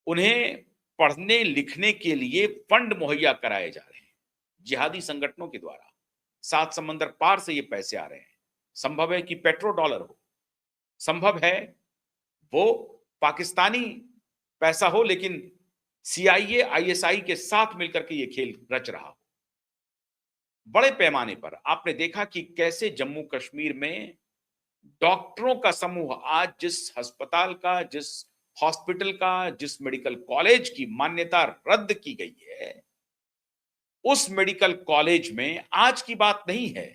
उन्हें पढ़ने लिखने के लिए फंड मुहैया कराए जा रहे हैं जिहादी संगठनों के द्वारा। सात समंदर पार से ये पैसे आ रहे हैं। संभव है कि पेट्रो डॉलर हो, संभव है वो पाकिस्तानी पैसा हो, लेकिन सीआईए आईएसआई के साथ मिलकर के ये खेल रच रहा हो। बड़े पैमाने पर आपने देखा कि कैसे जम्मू कश्मीर में डॉक्टरों का समूह आज जिस अस्पताल का, जिस हॉस्पिटल का, जिस मेडिकल कॉलेज की मान्यता रद्द की गई है, उस मेडिकल कॉलेज में आज की बात नहीं है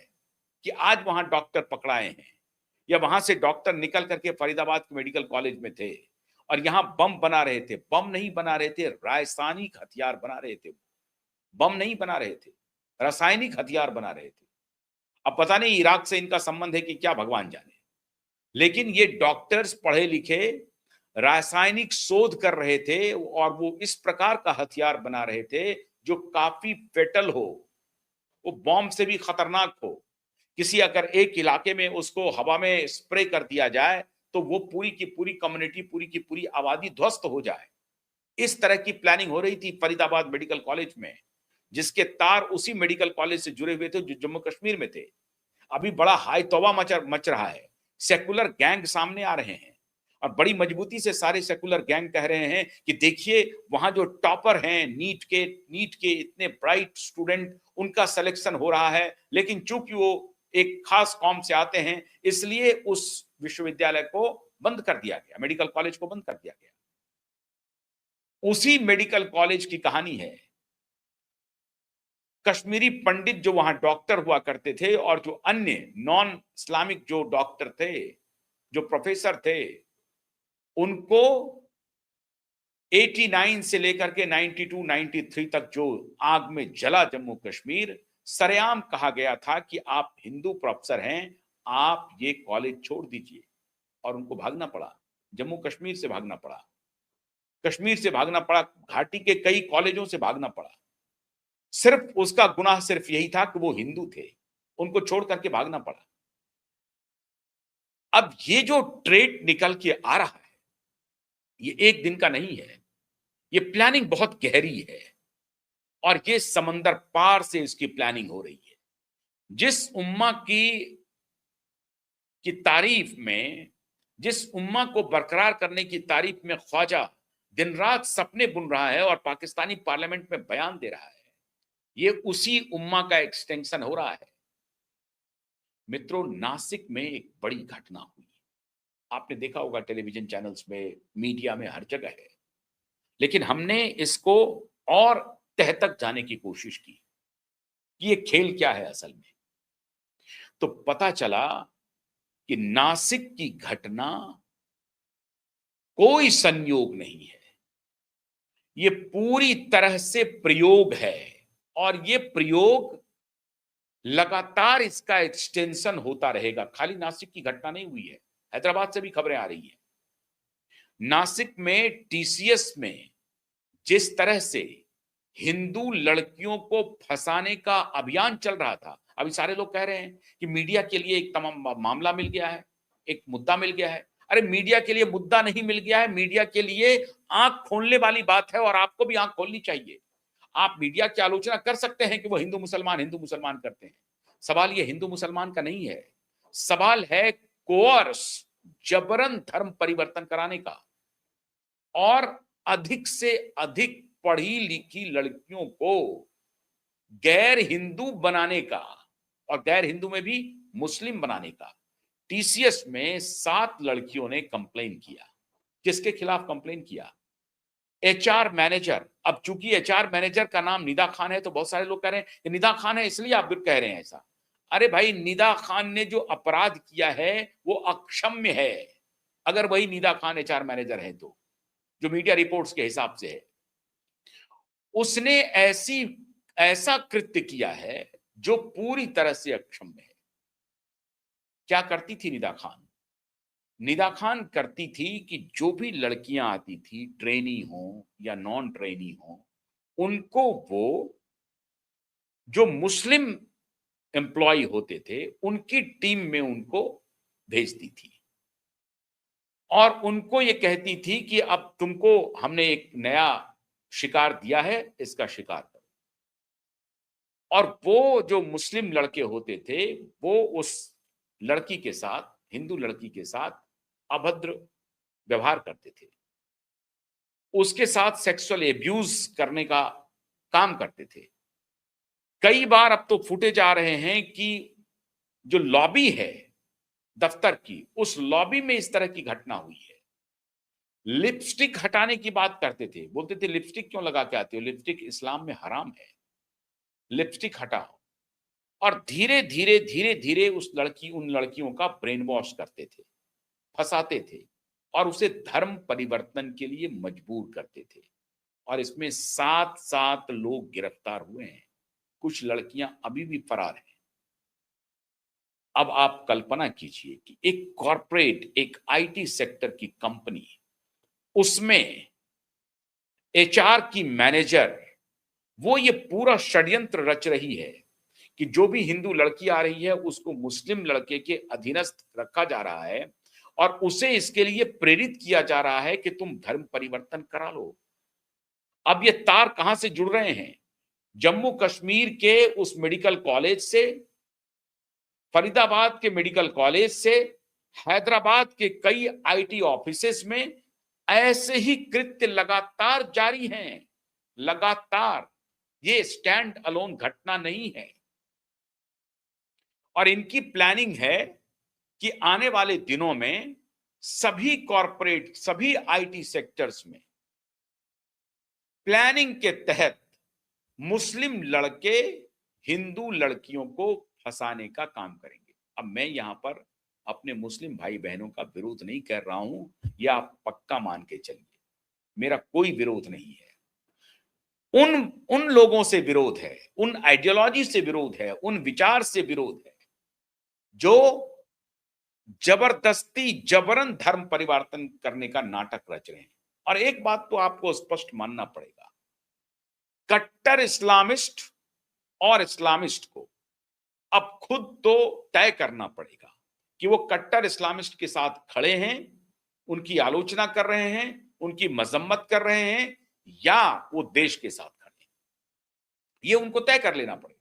कि आज वहां डॉक्टर पकड़ाए हैं या वहां से डॉक्टर निकल करके फरीदाबाद के मेडिकल कॉलेज में थे और यहां बम बना रहे थे। बम नहीं बना रहे थे, रासायनिक हथियार बना रहे थे। बम नहीं बना रहे थे, रासायनिक हथियार बना रहे थे। अब पता नहीं इराक से इनका संबंध है कि क्या, भगवान जाने। लेकिन ये डॉक्टर्स पढ़े लिखे रासायनिक शोध कर रहे थे और वो इस प्रकार का हथियार बना रहे थे जो काफी फेटल हो, वो बॉम्ब से भी खतरनाक हो। किसी अगर एक इलाके में उसको हवा में स्प्रे कर दिया जाए तो वो पूरी की पूरी कम्युनिटी, पूरी की पूरी आबादी ध्वस्त हो जाए। इस तरह की प्लानिंग हो रही थी फरीदाबाद मेडिकल कॉलेज में, जिसके तार उसी मेडिकल कॉलेज से जुड़े हुए थे जो जम्मू कश्मीर में थे। अभी बड़ा हाई तौबा मच रहा है। सेकुलर गैंग सामने आ रहे हैं और बड़ी मजबूती से सारे सेकुलर गैंग कह रहे हैं कि देखिए वहां जो टॉपर हैं नीट के इतने ब्राइट स्टूडेंट, उनका सिलेक्शन हो रहा है, लेकिन चूंकि वो एक खास कौम से आते हैं इसलिए उस विश्वविद्यालय को बंद कर दिया गया, मेडिकल कॉलेज को बंद कर दिया गया। उसी मेडिकल कॉलेज की कहानी है। कश्मीरी पंडित जो वहां डॉक्टर हुआ करते थे और जो अन्य नॉन इस्लामिक जो डॉक्टर थे, जो प्रोफेसर थे, उनको 89 से लेकर के 92 93 तक जो आग में जला जम्मू कश्मीर, सरेआम कहा गया था कि आप हिंदू प्रोफेसर हैं, आप ये कॉलेज छोड़ दीजिए। और उनको भागना पड़ा, जम्मू कश्मीर से भागना पड़ा, कश्मीर से भागना पड़ा, घाटी के कई कॉलेजों से भागना पड़ा। सिर्फ उसका गुनाह सिर्फ यही था कि वो हिंदू थे, उनको छोड़ करके भागना पड़ा। अब ये जो ट्रेड निकल के आ रहा है, ये एक दिन का नहीं है, ये प्लानिंग बहुत गहरी है और ये समंदर पार से इसकी प्लानिंग हो रही है। जिस उम्मा की तारीफ में, जिस उम्मा को बरकरार करने की तारीफ में ख्वाजा दिन रात सपने बुन रहा है और पाकिस्तानी पार्लियामेंट में बयान दे रहा है, ये उसी उम्मा का एक्सटेंशन हो रहा है। मित्रों, नासिक में एक बड़ी घटना हुई। आपने देखा होगा टेलीविजन चैनल्स में, मीडिया में, हर जगह है। लेकिन हमने इसको और तह तक जाने की कोशिश की कि ये खेल क्या है असल में। तो पता चला कि नासिक की घटना कोई संयोग नहीं है, ये पूरी तरह से प्रयोग है और ये प्रयोग लगातार इसका एक्सटेंशन होता रहेगा। खाली नासिक की घटना नहीं हुई है, हैदराबाद से भी खबरें आ रही हैं। नासिक में टीसीएस में जिस तरह से हिंदू लड़कियों को फंसाने का अभियान चल रहा था, अभी सारे लोग कह रहे हैं कि मीडिया के लिए एक तमाम मामला मिल गया है, एक मुद्दा मिल गया है। अरे मीडिया के लिए मुद्दा नहीं मिल गया है, मीडिया के लिए आंख खोलने वाली बात है और आपको भी आंख खोलनी चाहिए। आप मीडिया की आलोचना कर सकते हैं कि वो हिंदू मुसलमान करते हैं। सवाल ये हिंदू मुसलमान का नहीं है, सवाल है कोर्स, जबरन धर्म परिवर्तन कराने का और अधिक से अधिक पढ़ी लिखी लड़कियों को गैर हिंदू बनाने का और गैर हिंदू में भी मुस्लिम बनाने का। टीसीएस में 7 लड़कियों ने कंप्लेन किया। किसके खिलाफ कंप्लेन किया? HR manager. अब चूंकि एचआर मैनेजर का नाम निदा खान है तो बहुत सारे लोग कह रहे हैं कि निदा खान है इसलिए आप कह रहे हैं ऐसा। अरे भाई, निदा खान ने जो अपराध किया है वो अक्षम्य है, अगर वही निदा खान एचआर मैनेजर है तो, जो मीडिया रिपोर्ट्स के हिसाब से है। उसने ऐसा कृत्य किया है जो पूरी तरह से अक्षम्य है। क्या करती थी निदा खान? निदा खान करती थी कि जो भी लड़कियां आती थी, ट्रेनी हो या नॉन ट्रेनी हो, उनको वो जो मुस्लिम एम्प्लॉय होते थे उनकी टीम में उनको भेजती थी। और उनको ये कहती थी कि अब तुमको हमने एक नया शिकार दिया है, इसका शिकार करो। और वो जो मुस्लिम लड़के होते थे, वो उस लड़की के साथ, हिंदू लड़की के साथ अभद्र व्यवहार करते थे, उसके साथ सेक्सुअल एब्यूज करने का काम करते थे। कई बार अब तो फुटेज आ रहे हैं कि जो लॉबी है दफ्तर की, उस लॉबी में इस तरह की घटना हुई है। लिपस्टिक हटाने की बात करते थे, बोलते थे लिपस्टिक क्यों लगा के आते हो, लिपस्टिक इस्लाम में हराम है, लिपस्टिक हटाओ। और धीरे धीरे धीरे धीरे उन लड़कियों का ब्रेन वॉश करते थे, फंसाते थे और उसे धर्म परिवर्तन के लिए मजबूर करते थे। और इसमें 7 लोग गिरफ्तार हुए हैं, कुछ लड़कियां अभी भी फरार हैं। अब आप कल्पना कीजिए कि एक कॉर्पोरेट, एक आईटी सेक्टर की कंपनी, उसमें एचआर की मैनेजर, वो ये पूरा षड्यंत्र रच रही है कि जो भी हिंदू लड़की आ रही है उसको मुस्लिम लड़के के अधीनस्थ रखा जा रहा है और उसे इसके लिए प्रेरित किया जा रहा है कि तुम धर्म परिवर्तन करा लो। अब ये तार कहां से जुड़ रहे हैं? जम्मू कश्मीर के उस मेडिकल कॉलेज से, फरीदाबाद के मेडिकल कॉलेज से, हैदराबाद के कई आईटी ऑफिसेस में ऐसे ही कृत्य लगातार जारी हैं, लगातार। ये स्टैंड अलोन घटना नहीं है। और इनकी प्लानिंग है कि आने वाले दिनों में सभी कॉरपोरेट, सभी आईटी सेक्टर्स में प्लानिंग के तहत मुस्लिम लड़के हिंदू लड़कियों को फंसाने का काम करेंगे। अब मैं यहां पर अपने मुस्लिम भाई बहनों का विरोध नहीं कर रहा हूं, यह आप पक्का मान के चलिए, मेरा कोई विरोध नहीं है। उन उन लोगों से विरोध है, उन आइडियोलॉजी से विरोध है, उन विचार से विरोध है जो जबरदस्ती, जबरन धर्म परिवर्तन करने का नाटक रच रहे हैं। और एक बात तो आपको स्पष्ट मानना पड़ेगा, कट्टर इस्लामिस्ट और इस्लामिस्ट को अब खुद तो तय करना पड़ेगा कि वो कट्टर इस्लामिस्ट के साथ खड़े हैं, उनकी आलोचना कर रहे हैं, उनकी मजम्मत कर रहे हैं, या वो देश के साथ खड़े हैं। ये उनको तय कर लेना पड़ेगा।